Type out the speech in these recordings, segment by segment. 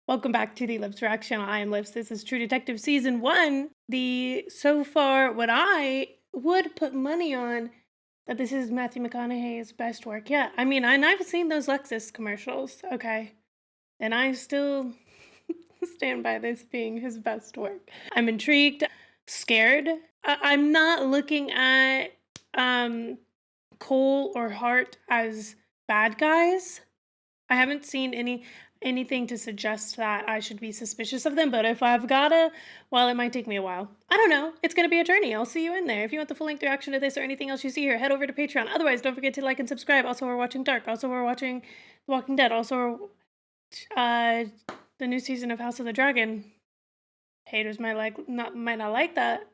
Welcome back to the Lips Reaction. I am Lips. This is True Detective Season 1. So far, what I would put money on that this is Matthew McConaughey's best work. Yeah, I mean, and I've seen those Lexus commercials, okay? And I still stand by this being his best work. I'm intrigued, scared. I'm not looking at Cohle or Hart as bad guys. I haven't seen anything to suggest that I should be suspicious of them, but if I've gotta, well, it might take me a while. I don't know. It's gonna be a journey. I'll see you in there. If you want the full-length reaction to this or anything else you see here, head over to Patreon. Otherwise, don't forget to like and subscribe. Also, we're watching Dark. Also, we're watching The Walking Dead. Also, the new season of House of the Dragon. Haters might not like that.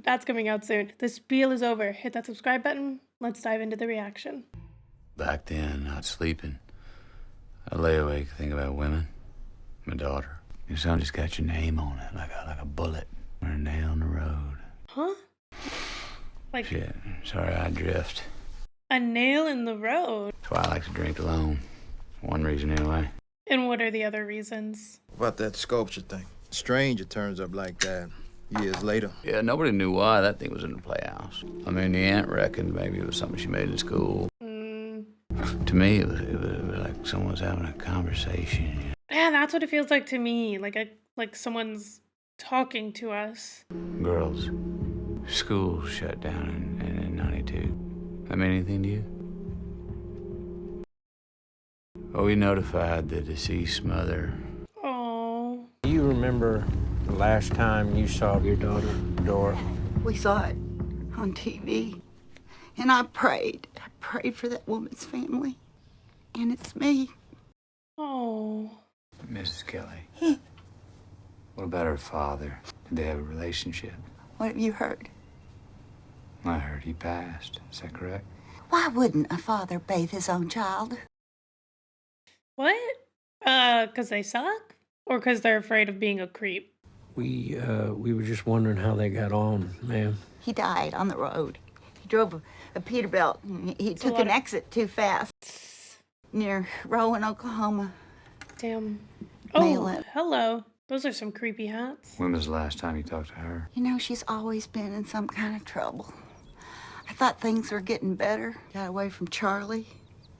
That's coming out soon. The spiel is over. Hit that subscribe button. Let's dive into the reaction. Back then, not sleeping, I lay awake thinking about women. My daughter. Your son just got your name on it, like a bullet or a nail in the road. Huh? Like Shit, sorry I drift. a nail in the road. That's why I like to drink alone. One reason anyway. And what are the other reasons? About that sculpture thing. Strange it turns up like that years later. Yeah, nobody knew why that thing was in the playhouse. I mean, the aunt reckoned maybe it was something she made in school. To me, it was like someone was having a conversation. Yeah, that's what it feels like to me. Like someone's talking to us. Girls, school shut down in 92. That mean anything to you? Well, we notified the deceased mother. Oh. Do you remember the last time you saw your daughter, Dora? We saw it on TV, and I prayed for that woman's family, and it's me. Oh. Mrs. Kelly. What about her father? Did they have a relationship? What have you heard? I heard he passed. Is that correct? Why wouldn't a father bathe his own child? What? 'Cause they suck? Or 'cause they're afraid of being a creep? We were just wondering how they got on, ma'am. He died on the road. He drove a Peterbilt. He took an exit too fast near Rowan, Oklahoma. Damn. Nail Oh, it. hello. Those are some creepy hats. When was the last time you talked to her? You know, she's always been in some kind of trouble. I thought things were getting better. Got away from Charlie.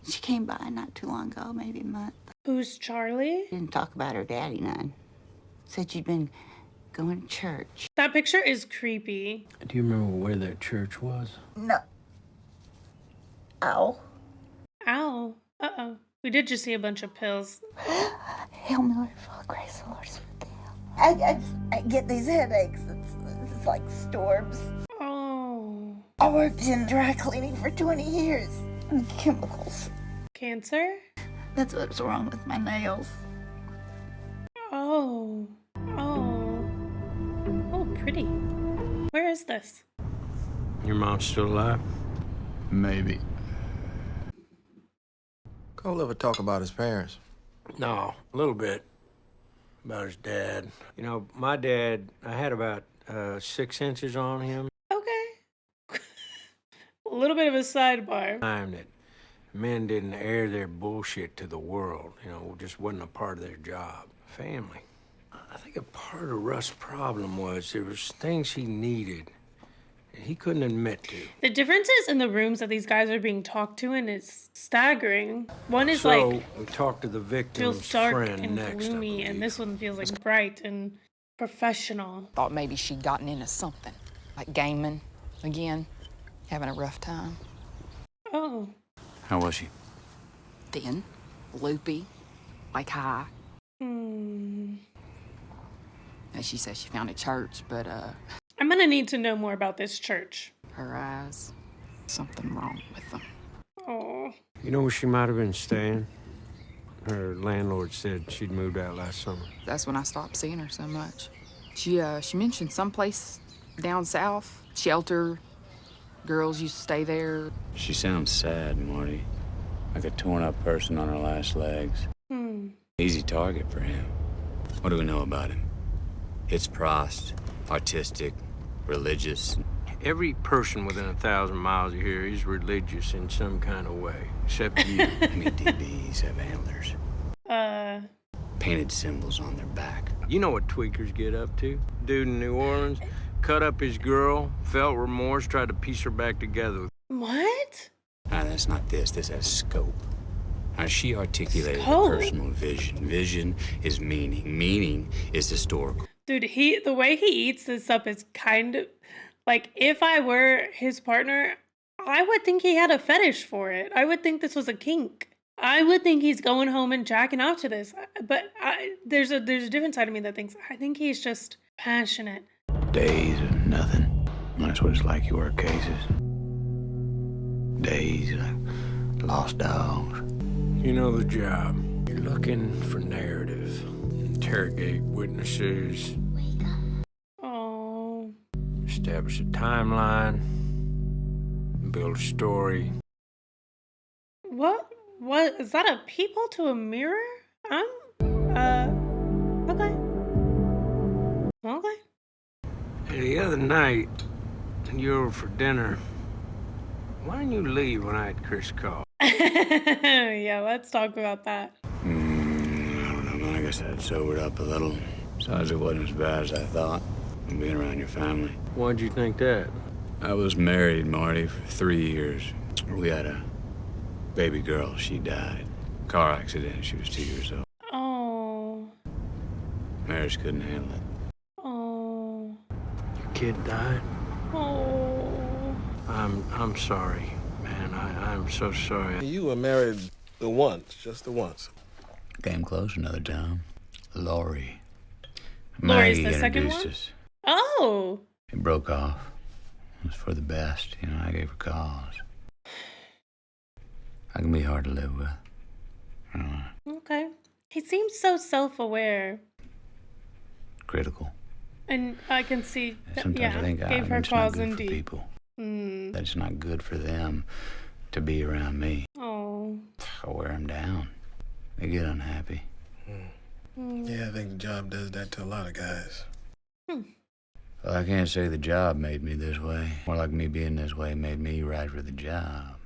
She came by not too long ago, maybe a month. Who's Charlie? Didn't talk about her daddy none. Said she'd been going to church. That picture is creepy. Do you remember where that church was? No. Ow. Ow. Uh-oh. We did just see a bunch of pills. Hail Mary, full of grace, the Lord is with thee. I get these headaches. It's like storms. Oh. I worked in dry cleaning for 20 years. And chemicals. Cancer? That's what's wrong with my nails. Oh. Oh. Oh, pretty. Where is this? Your mom's still alive? Maybe. Cole ever talk about his parents? No, a little bit. About his dad. You know, my dad, I had about 6 inches on him. Okay. A little bit of a sidebar. Time that men didn't air their bullshit to the world. You know, just wasn't a part of their job. Family. I think a part of Russ' problem was there was things he needed that he couldn't admit to. The differences in the rooms that these guys are being talked to in is staggering. One is So like we talked to the victim's feels dark friend and next, I gloomy, and believe. this one feels like bright and professional. Thought maybe she'd gotten into something, like gaming again, having a rough time. Oh. How was she? Thin, loopy, like high. Hmm. And she says she found a church, but I'm gonna need to know more about this church. her eyes, something wrong with them. Oh. You know where she might have been staying? Her landlord said she'd moved out last summer. That's when I stopped seeing her so much. She mentioned someplace down south, shelter. Girls used to stay there. She sounds sad, Marty. Like a torn-up person on her last legs. Easy target for him. What do we know about him? Hits prost, artistic, religious. Every person within 1,000 miles of here is religious in some kind of way, except you. I mean, DBs have antlers. painted symbols on their back. You know what tweakers get up to? Dude in New Orleans cut up his girl, felt remorse, tried to piece her back together. What? That's not this. This has scope. She articulated Scope? a personal vision. Vision is meaning. Meaning is historical. Dude, the way he eats this up is kind of like, if I were his partner, I would think he had a fetish for it. I would think this was a kink. I would think he's going home and jacking off to this. But there's a different side of me that thinks, I think he's just passionate. Days of nothing. That's what it's like. You work cases. Days like lost dogs. You know the job. You're looking for narrative. Interrogate witnesses. Oh. Establish a timeline. Build a story. What is that, a peephole to a mirror? Okay. Okay. Hey, the other night, when you were over for dinner, why didn't you leave when I had Chris call? Yeah, let's talk about that. I don't know. I guess I'd sobered up a little. Besides, it wasn't as bad as I thought. Being around your family. Why'd you think that? I was married, Marty, for 3 years. We had a baby girl. She died. Car accident. She was 2 years old. Oh. Marriage couldn't handle it. Oh. Your kid died? Oh. I'm sorry, man. I'm so sorry. You were married the once, just the once. Came close another time. Lori. Lori's Maggie the second introduced one? us. Oh. It broke off. It was for the best. I gave her cause. I can be hard to live with. Okay. He seems so self-aware. Critical. And I can see that, Sometimes I think gave her it's not cause good for indeed. people. That it's not good for them to be around me. Oh. I wear them down. They get unhappy. Yeah, I think the job does that to a lot of guys. Well, I can't say the job made me this way. More like me being this way made me right for the job.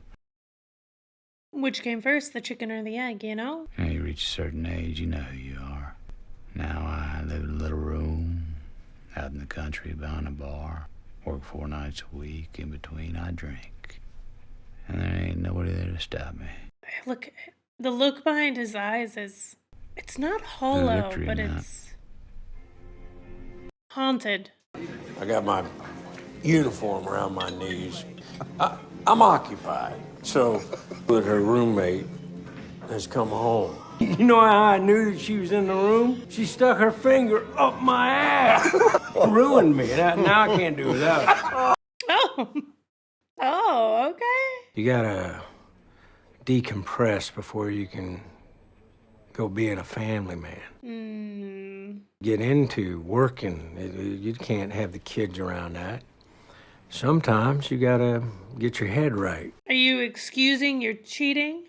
Which came first, the chicken or the egg, you know? You reach a certain age, you know who you are. Now I live in a little room out in the country behind a bar. Work 4 nights a week. In between, I drink. And there ain't nobody there to stop me. Look, the look behind his eyes is... It's not hollow, victory but or not. it's... haunted. I got my uniform around my knees. I'm occupied, so but her roommate has come home. You know how I knew that she was in the room? She stuck her finger up my ass. Ruined me. Now I can't do without it. Oh, okay. You gotta decompress before you can go being a family man. Get into working. You can't have the kids around that. Sometimes you gotta get your head right. Are you excusing your cheating?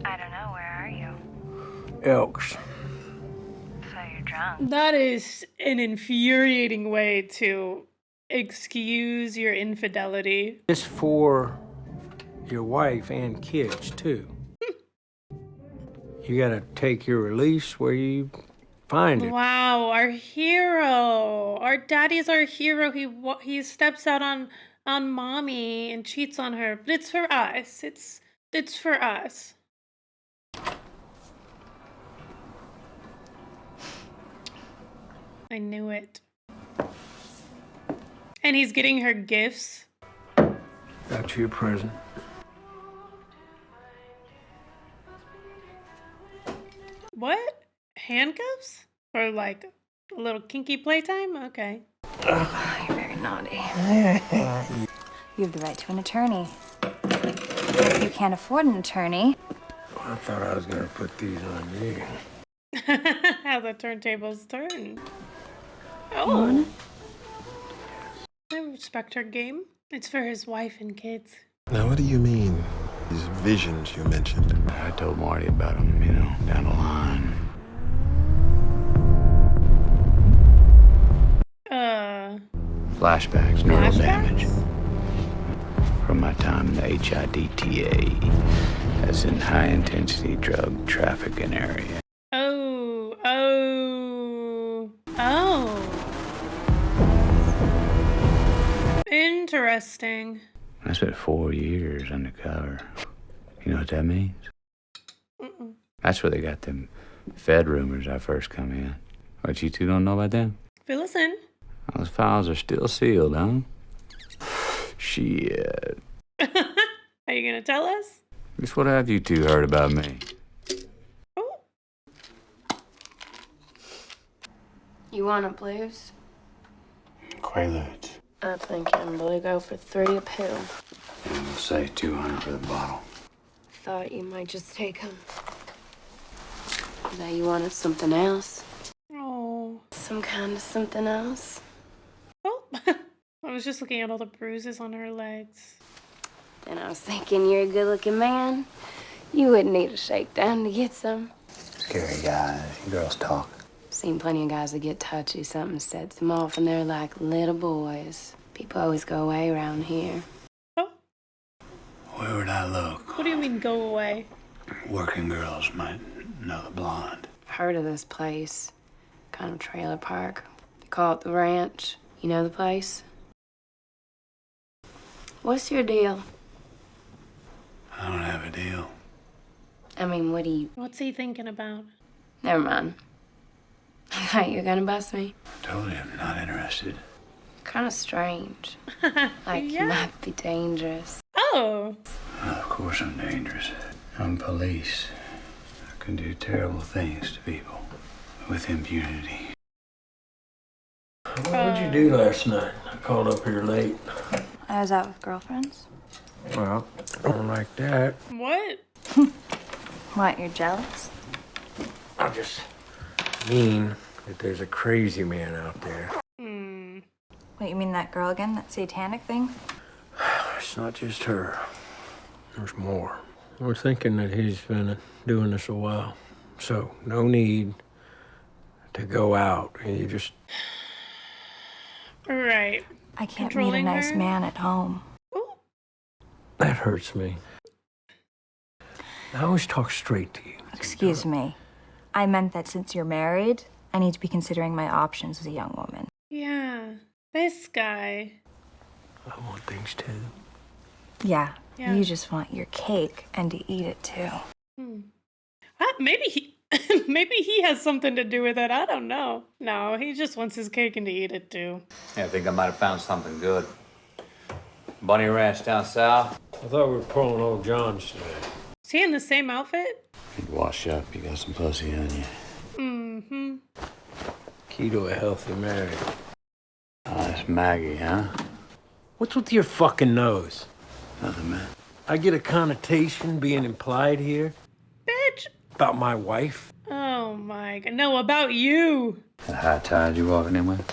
I don't know, where are you? Elks. So you're drunk. That is an infuriating way to excuse your infidelity. It's for your wife and kids, too. You gotta take your release where you find it. Wow, our hero. Our daddy's our hero. He steps out on mommy and cheats on her. But it's for us. It's for us. I knew it. And he's getting her gifts. Got you a present. What? Handcuffs? For like a little kinky playtime? Okay. You're very naughty. You have the right to an attorney. If you can't afford an attorney, I thought I was gonna put these on you. How the turntables turn. Oh. I respect her game. It's for his wife and kids. Now, what do you mean, these visions you mentioned? I told Marty about them, down the line. Flashbacks, neural damage. From my time in the HIDTA. That's in high-intensity drug trafficking area. Oh, Interesting. I spent 4 years undercover. You know what that means? Mm-mm. That's where they got them Fed rumors I first come in. What, you two don't know about them? Fill us in. Those files are still sealed, huh? Shit. Are you gonna tell us? Just what have you two heard about me? Oh. You want a blues? Quaaludes. I think I'm blue go for 3 a pill. And we'll say 200 for the bottle. Thought you might just take them. Now you wanted something else? Oh. Some kind of something else? Oh. I was just looking at all the bruises on her legs. And I was thinking you're a good-looking man. You wouldn't need a shakedown to get some. Scary guys. You girls talk. Seen plenty of guys that get touchy. Something sets them off, and they're like little boys. People always go away around here. Oh. Where would I look? What do you mean, go away? Working girls might know the blonde. Heard of this place? Kind of trailer park. They call it the ranch. You know the place? What's your deal? I don't have a deal. I mean, what do you... What's he thinking about? Never mind. I thought you were gonna bust me. I told you I'm not interested. Kind of strange. Like Yeah. you might be dangerous. Oh. Well, of course I'm dangerous. I'm police. I can do terrible things to people with impunity. What'd you do last night? I called up here late. I was out with girlfriends. Well, I don't like that. What? What, you're jealous? I just mean that there's a crazy man out there. Wait, you mean that girl again? That satanic thing? It's not just her. There's more. We're thinking that he's been doing this a while. So, no need to go out. You just... Right. I can't meet a Controlling nice her? man at home. Ooh. That hurts me. I always talk straight to you. Excuse me. I meant that since you're married, I need to be considering my options as a young woman. Yeah. This guy. I want things too. Yeah, Yeah. you just want your cake and to eat it too. Maybe he... Maybe he has something to do with it. I don't know. No, he just wants his cake and to eat it too. Yeah, I think I might have found something good. Bunny Ranch down south. I thought we were pulling old John's today. Is he in the same outfit? You'd wash up. You got some pussy on you. Mm-hmm. Key to a healthy marriage. Oh, that's Maggie, huh? What's with your fucking nose? Nothing, man. I get a connotation being implied here Bitch. about my wife. Oh my god. No, about you. That high tide you walking in with?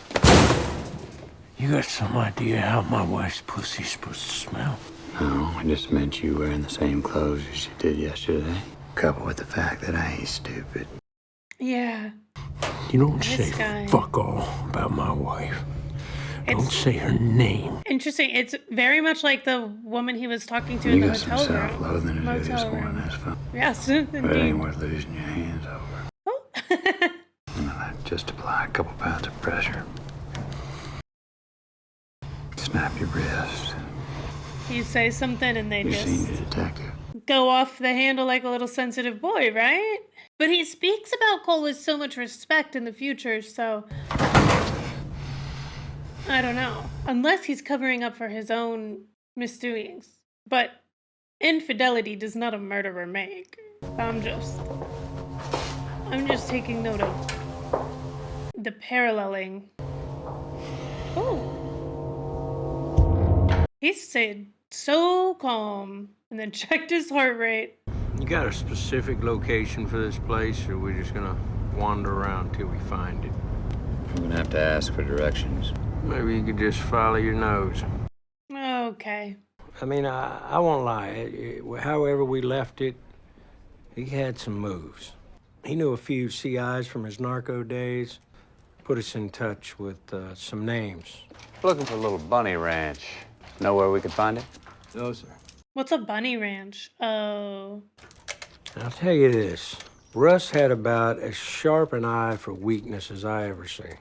You got some idea how my wife's pussy's supposed to smell? No, I just meant you wearing the same clothes as you did yesterday. Coupled with the fact that I ain't stupid. Yeah. You don't This say guy. fuck all about my wife. Don't It's say her name. interesting. It's very much like the woman he was talking to in You the got some hotel room. self-loathing to do this Motel morning, room. that's fine. Yes, But it indeed. ain't worth losing your hands over. Oh. Well, just apply a couple pounds of pressure. Snap your wrist. You say something and they You seen just the detective. go off the handle like a little sensitive boy, right? But he speaks about Cole with so much respect in the future, so I don't know. Unless he's covering up for his own misdoings. But infidelity does not a murderer make. I'm just taking note of the paralleling. Oh. He stayed so calm and then checked his heart rate. You got a specific location for this place, or are we just gonna wander around till we find it? I'm gonna have to ask for directions. Maybe you could just follow your nose. Okay. I mean, I won't lie. However we left it, he had some moves. He knew a few CIs from his narco days. Put us in touch with some names. Looking for a little bunny ranch. Know where we could find it? No, sir. What's a bunny ranch? Oh. I'll tell you this. Russ had about as sharp an eye for weakness as I ever seen.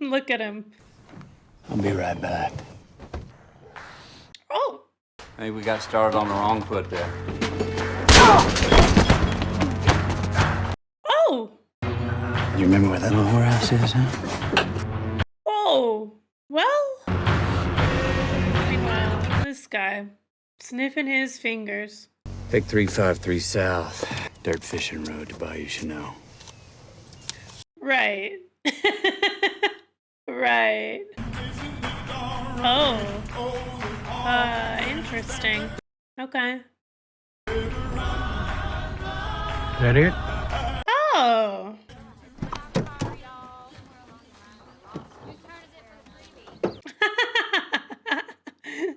Look at him. I'll be right back. Maybe we got started on the wrong foot there. Oh! You remember where that little whorehouse is, huh? Oh! Well? Meanwhile, this guy, sniffing his fingers. Take 353 South. Dirt fishing road to Bayou Chanel. Right. Right. Oh. Interesting. Okay. Is that it? Oh.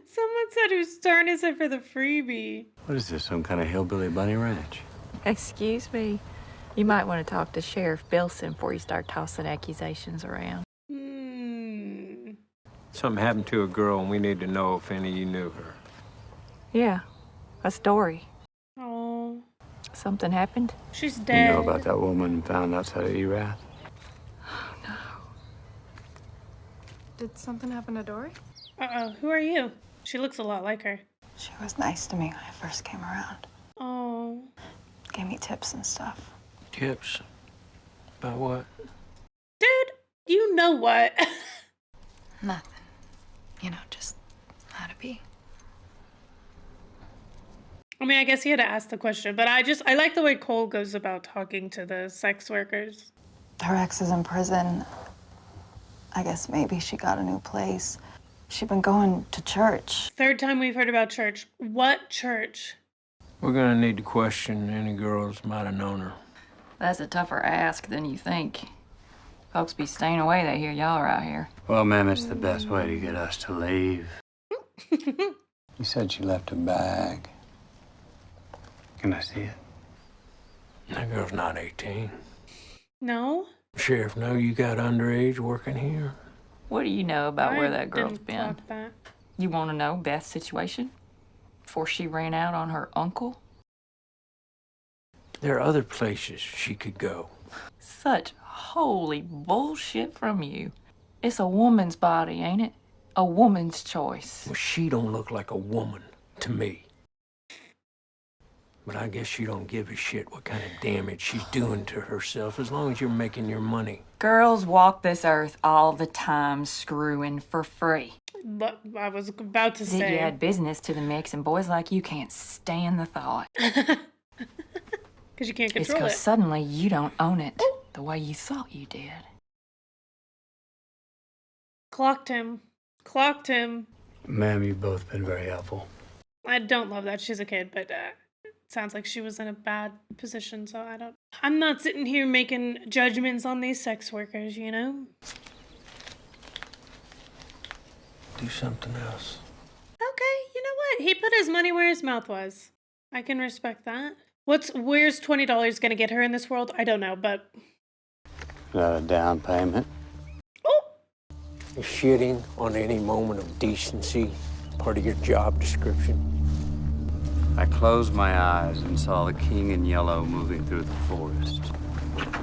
Someone said, whose turn is it for the freebie? What is this, some kind of hillbilly bunny ranch? Excuse me. You might want to talk to Sheriff Bilson before you start tossing accusations around. Something happened to a girl, and we need to know if any of you knew her. Yeah, a story. Oh. Something happened? She's You dead. know about that woman found outside of Erath? Oh, no. Did something happen to Dory? Uh-oh. Who are you? She looks a lot like her. She was nice to me when I first came around. Oh. Gave me tips and stuff. Tips? About what? Dude, you know what? Nothing. You know, just how to be. I mean, I guess he had to ask the question, but I like the way Cole goes about talking to the sex workers. Her ex is in prison. I guess maybe she got a new place. She'd been going to church. Third time we've heard about church. What church? We're gonna need to question any girls might have known her. That's a tougher ask than you think. Folks be staying away, they hear y'all are out here. Well, ma'am, it's the best way to get us to leave. You said she left a bag. Can I see it? That girl's not 18. No? Sheriff, know you got underage working here? What do you know about where that girl's didn't been? clock that. You want to know Beth's situation? Before she ran out on her uncle? There are other places she could go. Such holy bullshit from you. It's a woman's body, ain't it? A woman's choice. Well, she don't look like a woman to me. But I guess she don't give a shit what kind of damage she's doing to herself as long as you're making your money. Girls walk this earth all the time screwing for free. But I was about to Did you say. add business to the mix, and boys like you can't stand the thought. Because you can't It's control because it. suddenly you don't own it the way you thought you did. Clocked him. Clocked him. Ma'am, you've both been very helpful. I don't love that she's a kid, but it sounds like she was in a bad position, so I'm not sitting here making judgments on these sex workers, you know? Do something else. Okay, you know what? He put his money where his mouth was. I can respect that. Where's $20 gonna get her in this world? I don't know, but... Not a down payment. Oh! Shitting on any moment of decency, part of your job description. I closed my eyes and saw the king in yellow moving through the forest.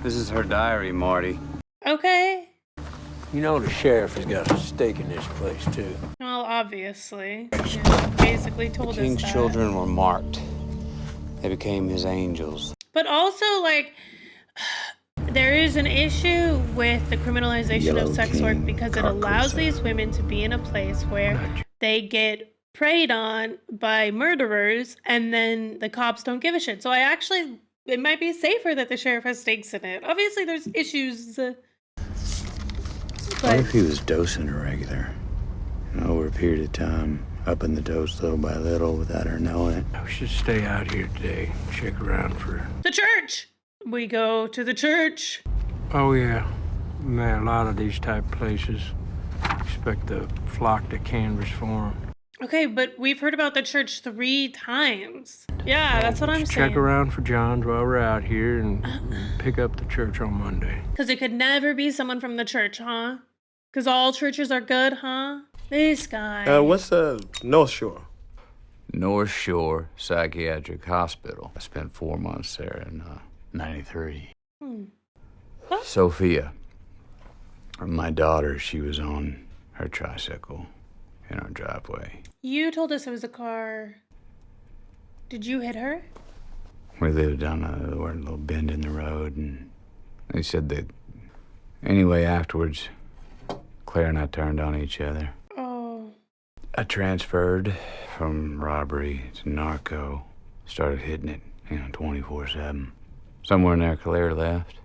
This is her diary, Marty. Okay. You know the sheriff has got a stake in this place, too. Well, obviously. Yeah, basically told us King's that. children were marked. They became his angels. But also, like, there is an issue with the criminalization Yellow of sex work King, because it allows Carcosa. these women to be in a place where they get preyed on by murderers and then the cops don't give a shit. So it might be safer that the sheriff has stakes in it. Obviously, there's issues. What if he was dosing her regular? Over a period of time, upping the dose little by little without her knowing it. We should stay out here today, check around for... The church! We go to the church. Oh, yeah. Man, a lot of these type places expect the flock to canvas for them. Okay, but we've heard about the church 3 times. Yeah, that's what I'm saying. Check around for Johns while we're out here and pick up the church on Monday. Because it could never be someone from the church, huh? Because all churches are good, huh? This guy. What's North Shore? North Shore Psychiatric Hospital. I spent 4 months there in 93. Sophia, my daughter, she was on her tricycle. in our driveway. You told us it was a car. Did you hit her? We lived on a little bend in the road, and they said that anyway, afterwards, Claire and I turned on each other. Oh. I transferred from robbery to narco, started hitting it, 24/7. Somewhere in there, Claire left.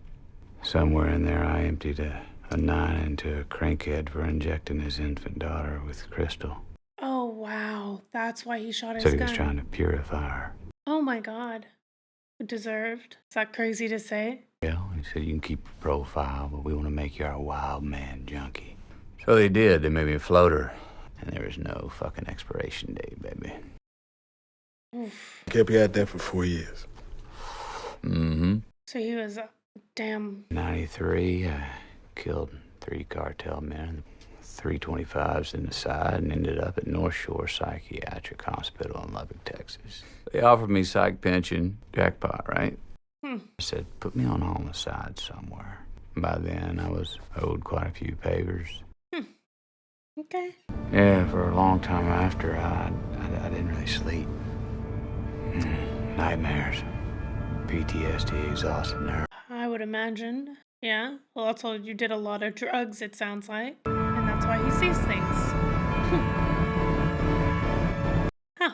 Somewhere in there, I emptied a 9 into a crankhead for injecting his infant daughter with crystal. Oh, wow. That's why he shot his Said he gun. was trying to purify her. Oh, my God. Deserved. Is that crazy to say? Yeah, he said, you can keep your profile, but we want to make you our wild man junkie. So they did. They made me a floater. And there was no fucking expiration date, baby. Oof. Kept you out there for 4 years. Mm-hmm. So he was a damn... 93, I killed 3 cartel men, 325s in the side, and ended up at North Shore Psychiatric Hospital in Lubbock, Texas. They offered me psych pension, jackpot, right? I said, put me on homicide somewhere. By then, I was owed quite a few favors. Okay. Yeah, for a long time after, I didn't really sleep. Nightmares, PTSD, exhausted nerves. I would imagine. Yeah. Well, also, you did a lot of drugs, it sounds like. And that's why he sees things. Huh.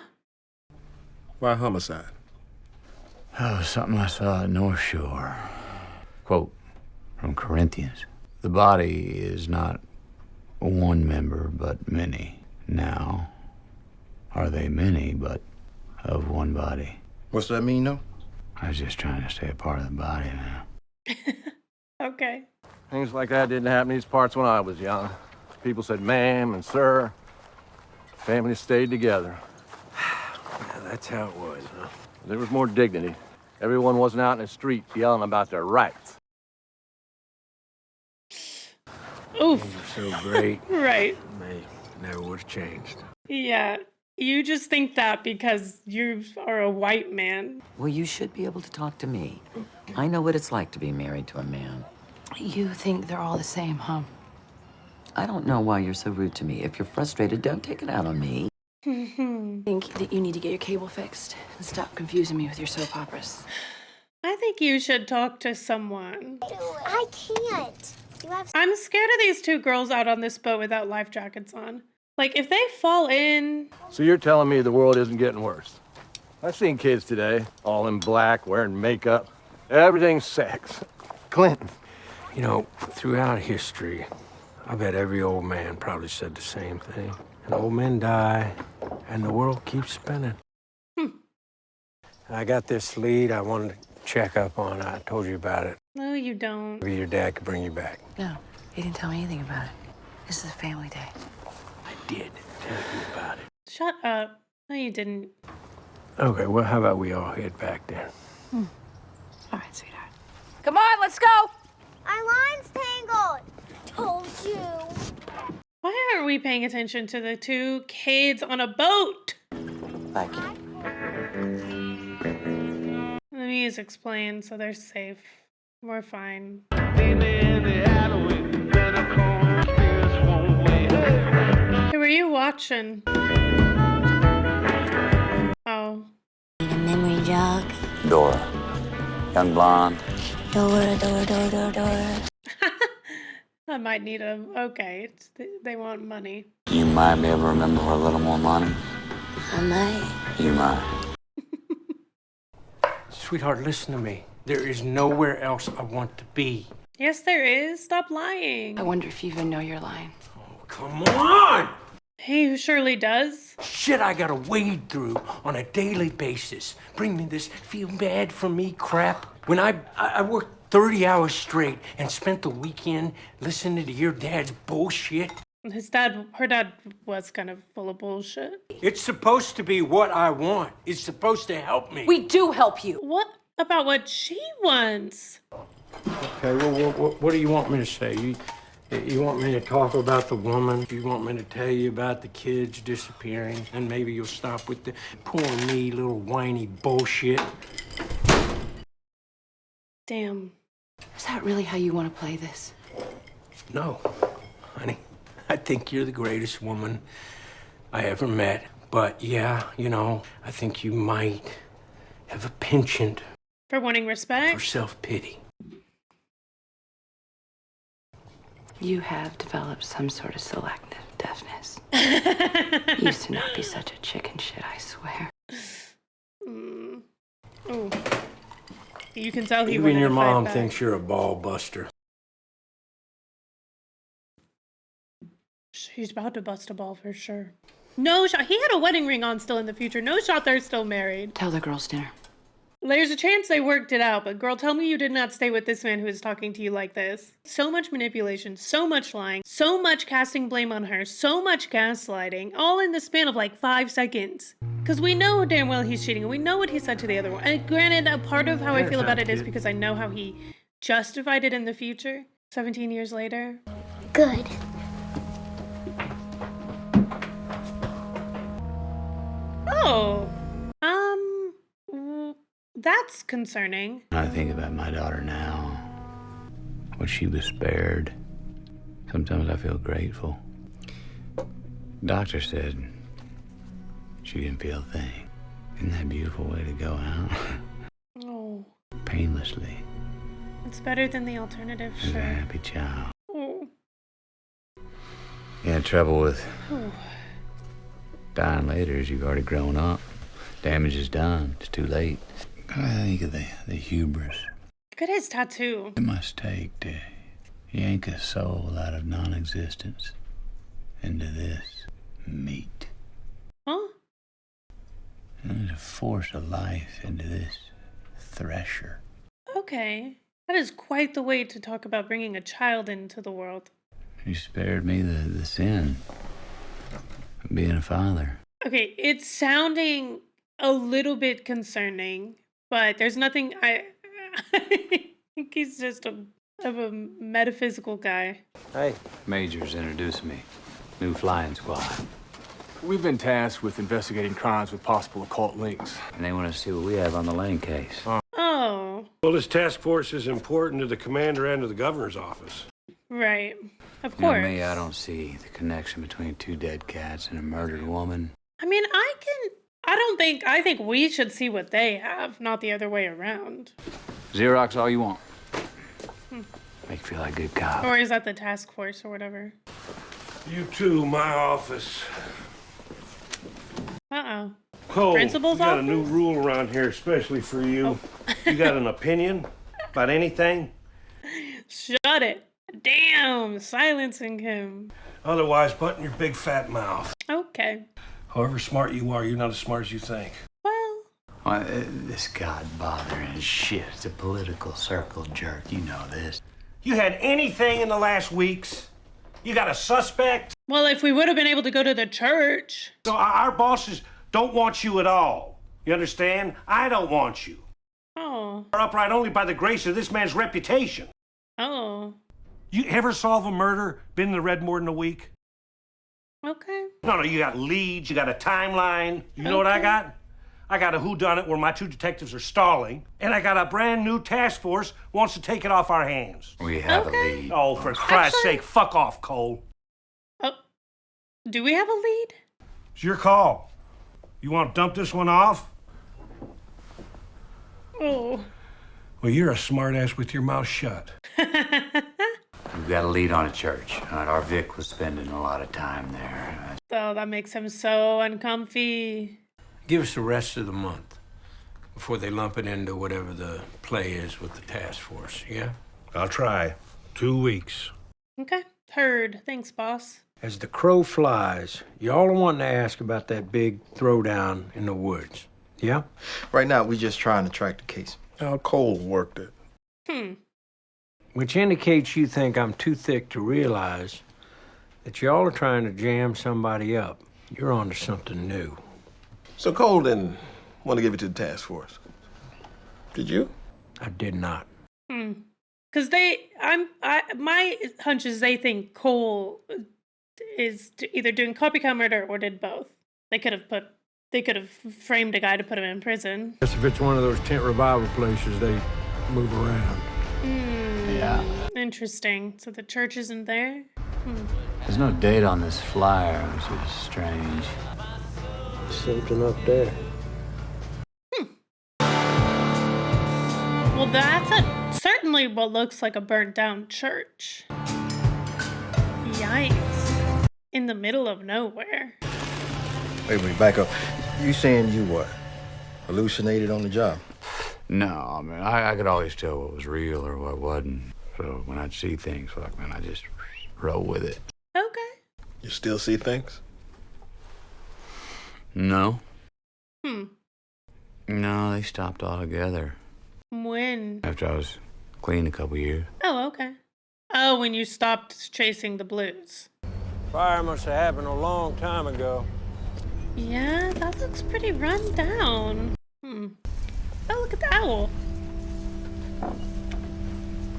Why homicide? Oh, something I saw at North Shore. Quote from Corinthians. The body is not one member, but many. Now, are they many, but of one body? What's that mean, though? I was just trying to stay a part of the body now. Okay. Things like that didn't happen in these parts when I was young. People said ma'am and sir. Families stayed together. Yeah, that's how it was, huh? There was more dignity. Everyone wasn't out in the street yelling about their rights. Oof. They were so great. Right. They never would have changed. Yeah. You just think that because you are a white man. Well, you should be able to talk to me. I know what it's like to be married to a man. You think they're all the same, huh? I don't know why you're so rude to me. If you're frustrated, don't take it out on me. I think that you need to get your cable fixed and stop confusing me with your soap operas. I think you should talk to someone. I can't. I'm scared of these 2 girls out on this boat without life jackets on. Like, if they fall in... So you're telling me the world isn't getting worse? I've seen kids today, all in black, wearing makeup. Everything's sex. Clinton. You know, throughout history, I bet every old man probably said the same thing. And old men die, and the world keeps spinning. I got this lead I wanted to check up on. I told you about it. No, you don't. Maybe your dad could bring you back. No, he didn't tell me anything about it. This is a family day. I did tell you about it. Shut up. No, you didn't. Okay, well, how about we all head back there? All right, sweetheart. Come on, let's go! Our line's tangled. Told you. Why aren't we paying attention to the 2 kids on a boat? Thank you. The music's playing, so they're safe. We're fine. Hey, were you watching? Oh. Need a memory jog. Dora. Young blonde. Dora, Dora, Dora, Dora, Dora. I might need a... Okay, they want money. You might be able to remember for a little more money. I might. You might. Sweetheart, listen to me. There is nowhere else I want to be. Yes, there is. Stop lying. I wonder if you even know you're lying. Oh, come on! He surely does. Shit I gotta wade through on a daily basis. Bring me this feel bad for me crap. When I worked 30 hours straight and spent the weekend listening to your dad's bullshit. Her dad was kind of full of bullshit. It's supposed to be what I want. It's supposed to help me. We do help you. What about what she wants? Okay, well, what do you want me to say? You want me to talk about the woman? You want me to tell you about the kids disappearing? And maybe you'll stop with the poor me little whiny bullshit. Damn. Is that really how you want to play this? No, honey. I think you're the greatest woman I ever met. But yeah, you know, I think you might have a penchant For wanting respect? for self-pity. You have developed some sort of selective deafness. Used to not be such a chicken shit, I swear. Ooh. You can tell he Even wanted your to fight mom back. thinks you're a ball buster. He's about to bust a ball for sure. No shot. He had a wedding ring on still in the future. No shot they're still married. Tell the girls dinner. There's a chance they worked it out, but girl, tell me you did not stay with this man who is talking to you like this. So much manipulation, so much lying, so much casting blame on her, so much gaslighting, all in the span of like 5 seconds. Because we know damn well he's cheating, and we know what he said to the other one. And granted, a part of how I feel about it is because I know how he justified it in the future, 17 years later. Good. Oh, that's concerning. I think about my daughter now, what she was spared. Sometimes I feel grateful. Doctor said she didn't feel a thing. Isn't that a beautiful way to go out? Oh, Painlessly. it's better than the alternative, As a sure. happy child. Oh. Yeah, trouble with Oh. dying later is you've already grown up. Damage is done. It's too late. I think of the hubris Look at his tattoo. it must take to yank a soul out of non-existence into this meat. Huh? And to force a life into this thresher. Okay. That is quite the way to talk about bringing a child into the world. You spared me the sin of being a father. Okay, it's sounding a little bit concerning, but there's nothing I think he's just a metaphysical guy. Hey. Majors introduced me. New flying squad. We've been tasked with investigating crimes with possible occult links. And they want to see what we have on the Lane case. Oh, Well, this task force is important to the commander and to the governor's office. right. Of You know course. me, I don't see the connection between 2 dead cats and a murdered woman. I mean, I think we should see what they have, not the other way around. Xerox all you want. Make you feel like a good cop. Or is that the task force or whatever? You too, my office. Uh-oh. Cole, Principal's we got a office? new rule around here, especially for you. You got an opinion about anything? Shut it. Damn, silencing him. Otherwise, button your big fat mouth. Okay. However smart you are, you're not as smart as you think. Well, this God-bothering shit. It's a political circle jerk. You know this. You had anything in the last weeks? You got a suspect? Well, if we would have been able to go to the church. So our bosses don't want you at all. You understand? I don't want you. Oh. You're upright only by the grace of this man's reputation. Oh. You ever solve a murder, been in the red more than a week? Okay. No, you got leads, you got a timeline. You know what I got? I got a whodunit where my 2 detectives are stalling, and I got a brand new task force wants to take it off our hands. We have a lead. Oh, for Christ's sake, fuck off, Cole. Oh. Do we have a lead? It's your call. You want to dump this one off? Oh. Well, you're a smartass with your mouth shut. We've got a lead on a church. Our Vic was spending a lot of time there. Oh, that makes him so uncomfy. Give us the rest of the month before they lump it into whatever the play is with the task force, yeah? I'll try. 2 weeks. Okay. Heard. Thanks, boss. As the crow flies, y'all are wanting to ask about that big throwdown in the woods, yeah? Right now, we just trying to track the case. How Cole worked it. Which indicates you think I'm too thick to realize that y'all are trying to jam somebody up. You're onto something new. So Cole didn't want to give it to the task force. Did you? I did not. Because my hunch is they think Cole is either doing copycat murder or did both. They could have framed a guy to put him in prison. Guess if it's one of those tent revival places, they move around. Yeah. Interesting. So the church isn't there? There's no date on this flyer, which is strange. Something up there. Well, that's certainly what looks like a burnt down church. Yikes. In the middle of nowhere. Wait, back up. You saying you what? Hallucinated on the job? No, I mean, I could always tell what was real or what wasn't. So when I'd see things, fuck, man, I just roll with it. Okay. You still see things? No. Hmm. No, they stopped altogether. When? After I was clean a couple years. Oh, okay. Oh, when you stopped chasing the blues. Fire must have happened a long time ago. Yeah, that looks pretty run down. Oh, look at the owl.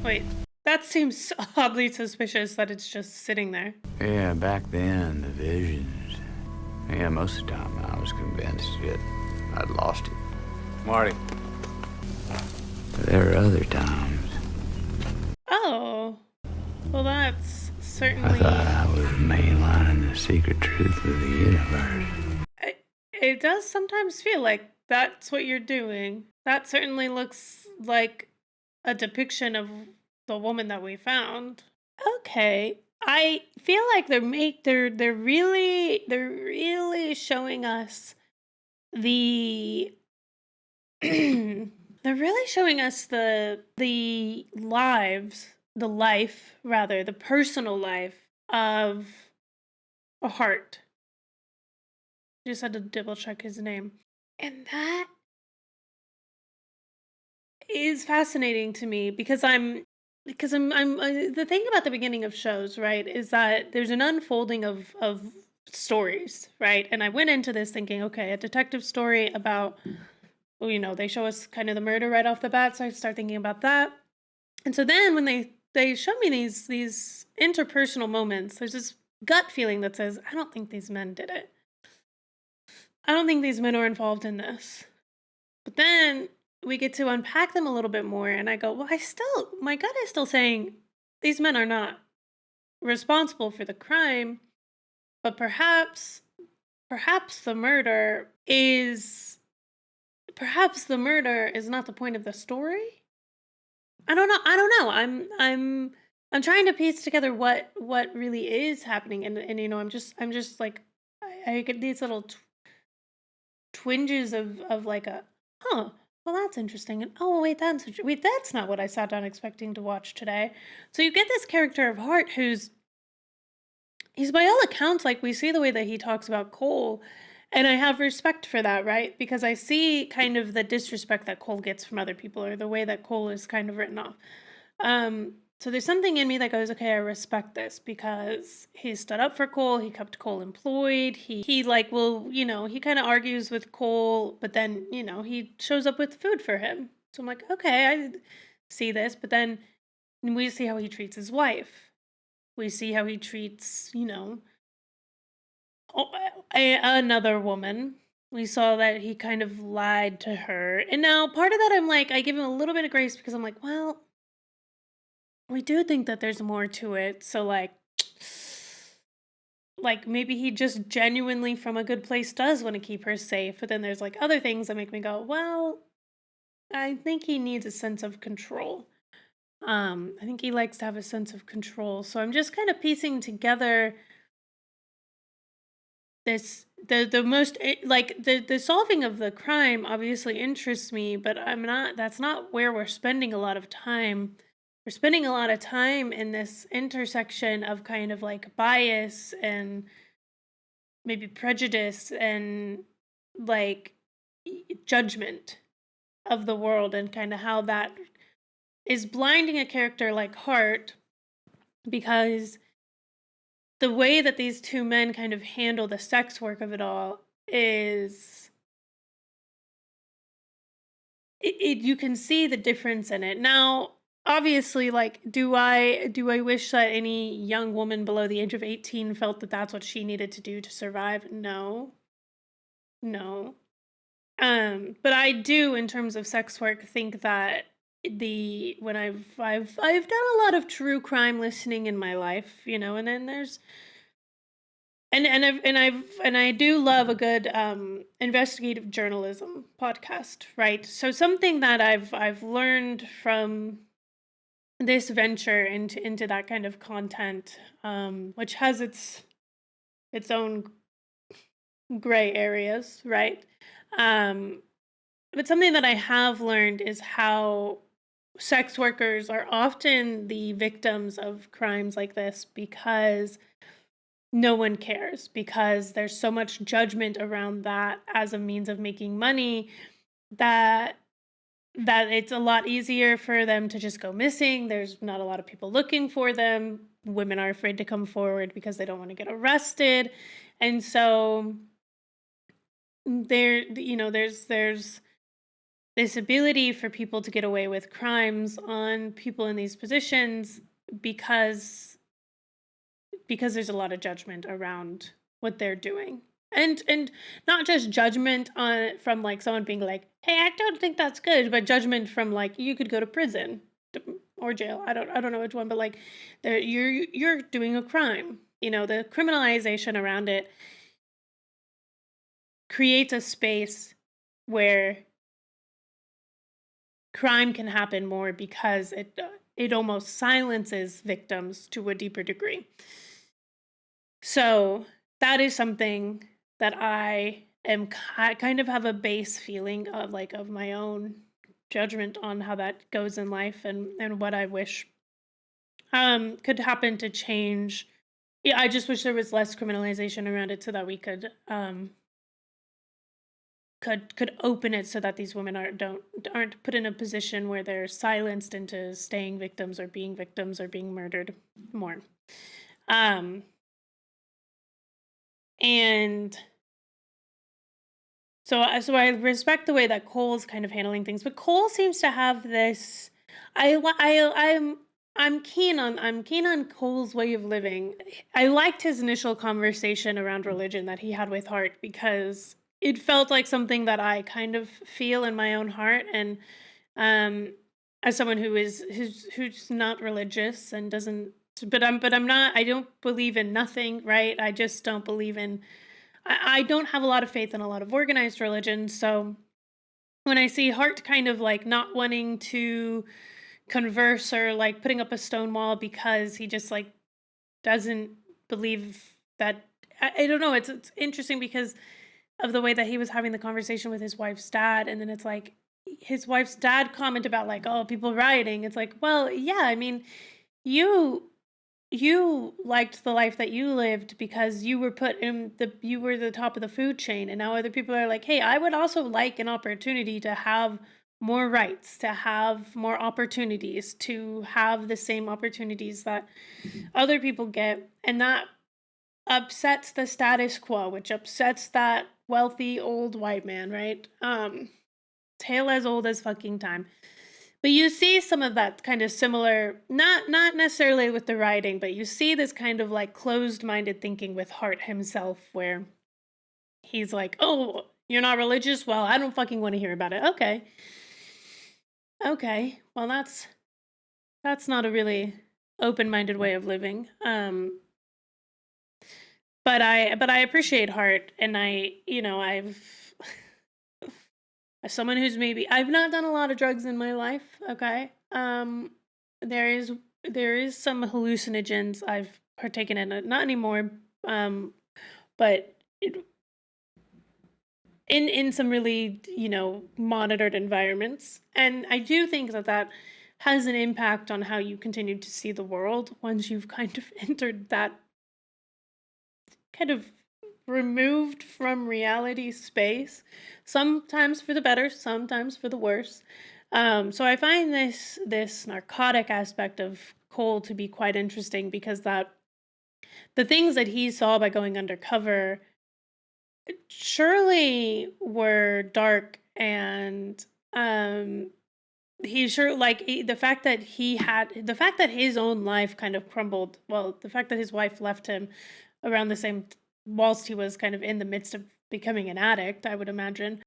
Wait, that seems oddly suspicious that it's just sitting there. Yeah, back then, the visions. Yeah, most of the time I was convinced that I'd lost it. Marty. But there were other times. Oh. Well, that's I certainly... thought I was mainlining the secret truth of the universe. It does sometimes feel like that's what you're doing. That certainly looks like a depiction of the woman that we found. Okay. I feel like they're really showing us the they're really showing us the personal life of a Hart. Just had to double check his name. And that is fascinating to me because the thing about the beginning of shows, right, is that there's an unfolding of stories, right? And I went into this thinking, okay, a detective story about, well, they show us kind of the murder right off the bat, so I start thinking about that. And so then when they show me these interpersonal moments, there's this gut feeling that says, I don't think these men did it. I don't think these men are involved in this. But then we get to unpack them a little bit more, and I go, well, my gut is still saying these men are not responsible for the crime, but perhaps the murder is not the point of the story. I don't know. I'm trying to piece together what really is happening, and I'm just like I get these little twinges of like a well, that's interesting, and wait, that's not what I sat down expecting to watch today. So you get this character of Hart he's by all accounts, like, we see the way that he talks about Cohle, and I have respect for that, right? Because I see kind of the disrespect that Cohle gets from other people, or the way that Cohle is kind of written off. So there's something in me that goes, okay, I respect this because he stood up for Cohle, he kept Cohle employed, he like, well, he kind of argues with Cohle, but then, he shows up with food for him. So I'm like, okay, I see this, but then we see how he treats his wife. We see how he treats, another woman. We saw that he kind of lied to her. And now part of that, I'm like, I give him a little bit of grace because I'm like, well, we do think that there's more to it. So like maybe he just genuinely from a good place does want to keep her safe. But then there's like other things that make me go, well, I think he needs a sense of control. I think he likes to have a sense of control. So I'm just kind of piecing together this the solving of the crime obviously interests me, but that's not where we're spending a lot of time. We're spending a lot of time in this intersection of kind of like bias and maybe prejudice and like judgment of the world, and kind of how that is blinding a character like Hart, because the way that these two men kind of handle the sex work of it all is you can see the difference in it. Now, obviously, like, do I wish that any young woman below the age of 18 felt that that's what she needed to do to survive? No. But I do, in terms of sex work, think that when I've done a lot of true crime listening in my life, and then there's and I do love a good investigative journalism podcast, right? So something that I've learned from this venture into that kind of content, which has its own gray areas, right? But something that I have learned is how sex workers are often the victims of crimes like this because no one cares, because there's so much judgment around that as a means of making money that it's a lot easier for them to just go missing. There's not a lot of people looking for them. Women are afraid to come forward because they don't want to get arrested. And so there's this ability for people to get away with crimes on people in these positions because there's a lot of judgment around what they're doing. And not just judgment from like someone being like, hey, I don't think that's good, but judgment from like, you could go to prison or jail. I don't know which one, but like you're doing a crime. The criminalization around it creates a space where crime can happen more because it almost silences victims to a deeper degree. So that is something that I am kind of have a base feeling of my own judgment on how that goes in life and what I wish could happen to change. Yeah, I just wish there was less criminalization around it so that we could open it so that these women aren't put in a position where they're silenced into staying victims or being murdered more. And so I respect the way that Cole's kind of handling things, but Cole seems to have this. I'm keen on Cole's way of living. I liked his initial conversation around religion that he had with Hart because it felt like something that I kind of feel in my own heart, and as someone who's not religious and doesn't. But I'm not. I don't believe in nothing, right? I just don't believe in. I don't have a lot of faith in a lot of organized religion. So when I see Hart kind of like not wanting to converse or like putting up a stone wall because he just like doesn't believe that. I don't know. It's interesting because of the way that he was having the conversation with his wife's dad, and then it's like his wife's dad comment about like, oh, people rioting. It's like, well, yeah, I mean, you liked the life that you lived because you were you were the top of the food chain, and now other people are like, hey, I would also like an opportunity to have more rights, to have more opportunities, to have the same opportunities that other people get, and that upsets the status quo, which upsets that wealthy old white man, right? Tale as old as fucking time. But you see some of that kind of similar, not necessarily with the writing, but you see this kind of like closed-minded thinking with Hart himself, where he's like, oh, you're not religious? Well, I don't fucking want to hear about it. Okay. Well, that's not a really open-minded way of living. But I appreciate Hart, and I've as someone who's I've not done a lot of drugs in my life, okay? There is some hallucinogens I've partaken in, not anymore, but in some really, monitored environments. And I do think that has an impact on how you continue to see the world once you've kind of entered that kind of removed from reality space, sometimes for the better, sometimes for the worse. So I find this narcotic aspect of Cole to be quite interesting because that the things that he saw by going undercover surely were dark, and he sure the fact that his own life kind of crumbled. Well, the fact that his wife left him around the same whilst he was kind of in the midst of becoming an addict, I would imagine.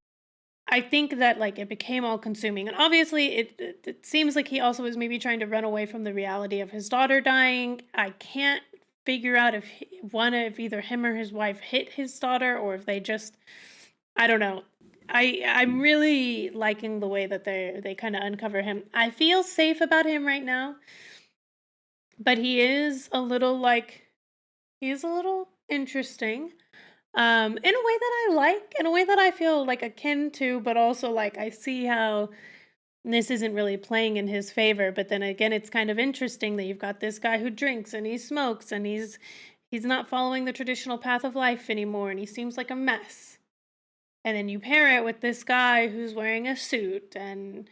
I think that like it became all consuming, and obviously it seems like he also was maybe trying to run away from the reality of his daughter dying. I can't figure out if if either him or his wife hit his daughter, or if they just, I don't know. I'm really liking the way that they kind of uncover him. I feel safe about him right now, but he is a little like, he's a little interesting. In a way that I like, in a way that I feel like akin to, but also like I see how this isn't really playing in his favor. But then again, it's kind of interesting that you've got this guy who drinks and he smokes and he's not following the traditional path of life anymore, and he seems like a mess. And then you pair it with this guy who's wearing a suit and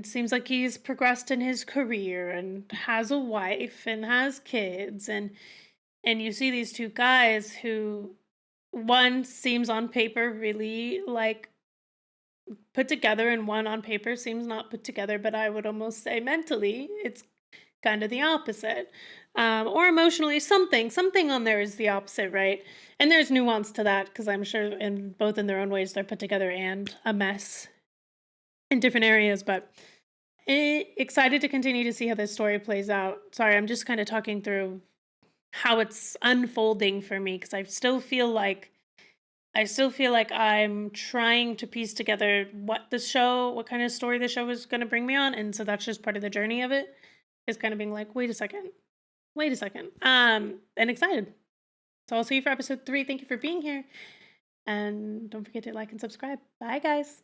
seems like he's progressed in his career and has a wife and has kids, and you see these two guys who, one seems on paper really like put together, and one on paper seems not put together, but I would almost say mentally it's kind of the opposite. Or emotionally, something on there is the opposite, right? And there's nuance to that, because I'm sure in both in their own ways they're put together and a mess in different areas. But excited to continue to see how this story plays out. Sorry, I'm just kind of talking through how it's unfolding for me, because I still feel like I'm trying to piece together what kind of story the show is going to bring me on, and so that's just part of the journey of it. Is kind of being like, wait a second, and excited. So I'll see you for episode 3. Thank you for being here, and don't forget to like and subscribe. Bye, guys.